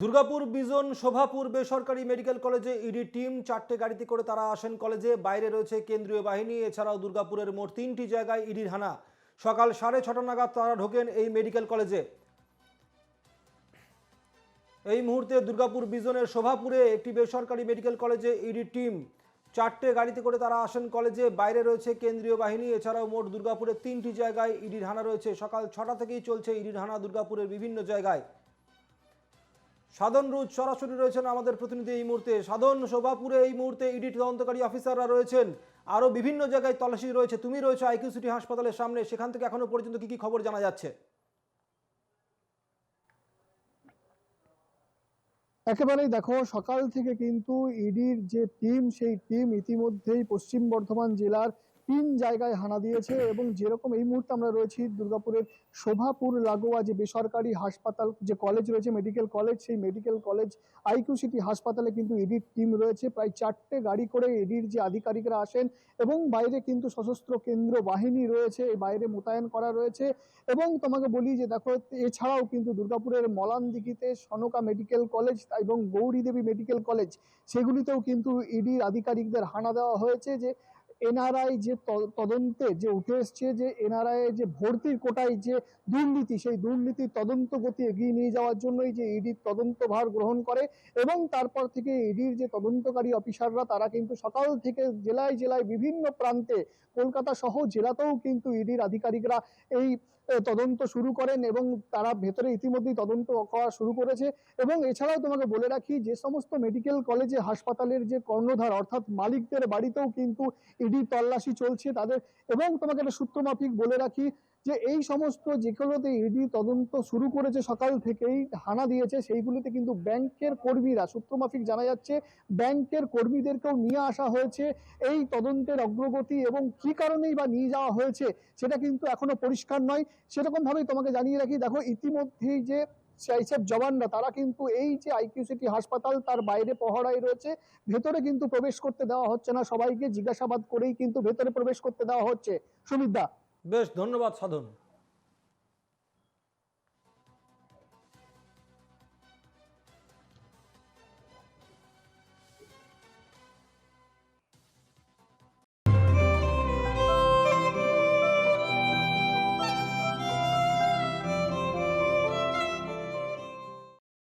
দুর্গাপুর বিজন শোভাপুর বেসরকারি মেডিকেল কলেজে ED team 4টে গাড়িতে করে তারা আসেন কলেজে। বাইরে রয়েছে কেন্দ্রীয় বাহিনী। এছাড়াও দুর্গাপুরের মোট 3টি জায়গায় ইডির হানা। সকাল 6:30 নাগাদ তারা ঢোকেন এই মেডিকেল কলেজে। এই মুহূর্তে দুর্গাপুর বিজনের শোভাপুরে একটি বেসরকারি মেডিকেল কলেজে ইডি টিম 4টে গাড়িতে করে তারা আসেন কলেজে। বাইরে রয়েছে কেন্দ্রীয় বাহিনী। এছাড়াও মোট দুর্গাপুরের 3টি জায়গায় ইডির হানা রয়েছে। সকাল 6টা থেকেই চলছে ইডির হানা দুর্গাপুরের বিভিন্ন জায়গায়। সাধন রুজ সরাসরি রয়েছেন আমাদের প্রতিনিধি এই মুহূর্তে। সাধন, শোভাপুরে এই মুহূর্তে ইডি তদন্তকারী অফিসাররা রয়েছেন, আরো বিভিন্ন জায়গায় তল্লাশি রয়েছে, তুমি রয়েছে আইকিউ সিটি হাসপাতালের সামনে, সেখান থেকে এখনো পর্যন্ত কি কি খবর জানা যাচ্ছে? একেবারেই দেখো, সকাল থেকে কিন্তু ইডির যে টিম, সেই টিম ইতিমধ্যেই পশ্চিম বর্ধমান জেলার 3 জায়গায় হানা দিয়েছে। এবং যেরকম এই মুহূর্তে আমরা রয়েছি দুর্গাপুরের শোভাপুর লাগোয়া যে বেসরকারি হাসপাতাল, যে কলেজ রয়েছে মেডিকেল কলেজ, সেই মেডিকেল কলেজ আইকিউ সিটি হাসপাতালে কিন্তু ইডির টিম রয়েছে। প্রায় 4টে গাড়ি করে ইডির যে আধিকারিকরা আসেন এবং বাইরে কিন্তু সশস্ত্র কেন্দ্র বাহিনী রয়েছে, এই বাইরে মোতায়েন করা রয়েছে। এবং তোমাকে বলি যে দেখো, এছাড়াও কিন্তু দুর্গাপুরের মলানদিঘিতে সনকা মেডিকেল কলেজ এবং গৌরী দেবী মেডিকেল কলেজ, সেগুলিতেও কিন্তু ইডির আধিকারিকদের হানা দেওয়া হয়েছে। যে এনআরআই যে তদন্তে যে উঠে এসছে, যে এনআরআই যে ভর্তির কোটায় যে দুর্নীতি, সেই দুর্নীতির তদন্ত গতি এগিয়ে নিয়ে যাওয়ার জন্যই যে ইডির তদন্তভার গ্রহণ করে। এবং তারপর থেকে ইডির যে তদন্তকারী অফিসাররা তারা কিন্তু সকাল থেকে জেলায় জেলায় বিভিন্ন প্রান্তে, কলকাতা সহ জেলাতেও কিন্তু ইডির আধিকারিকরা এই তদন্ত শুরু করেন এবং তারা ভেতরে ইতিমধ্যেই তদন্ত করা শুরু করেছে। এবং এছাড়াও তোমাকে বলে রাখি, যে সমস্ত মেডিকেল কলেজে হাসপাতালের যে কর্ণধার অর্থাৎ মালিকদের বাড়িতেও কিন্তু ইডি তল্লাশি চলছে তাদের। এবং তোমাকে একটা সূত্র মাফিক বলে রাখি যে এই সমস্ত যেগুলোতে ইডি তদন্ত শুরু করেছে, সকাল থেকেই হানা দিয়েছে, সেইগুলিতে কিন্তু ব্যাংকের কর্মীরা, সূত্র মাফিক জানা যাচ্ছে ব্যাংকের কর্মীদেরকেও নিয়ে আসা হয়েছে। এই তদন্তের অগ্রগতি এবং কি কারণেই বা নিয়ে যাওয়া হয়েছে সেটা কিন্তু এখনো পরিষ্কার নয়। সেরকম ভাবেই তোমাকে জানিয়ে রাখি, দেখো ইতিমধ্যেই যে সেইসব জওয়ানরা তারা কিন্তু এই যে আইকিউ সিটি হাসপাতাল তার বাইরে পহরায় রয়েছে। ভেতরে কিন্তু প্রবেশ করতে দেওয়া হচ্ছে না, সবাইকে জিজ্ঞাসাবাদ করেই কিন্তু ভেতরে প্রবেশ করতে দেওয়া হচ্ছে। সুমিত দা। বেশ, ধন্যবাদ সাধন।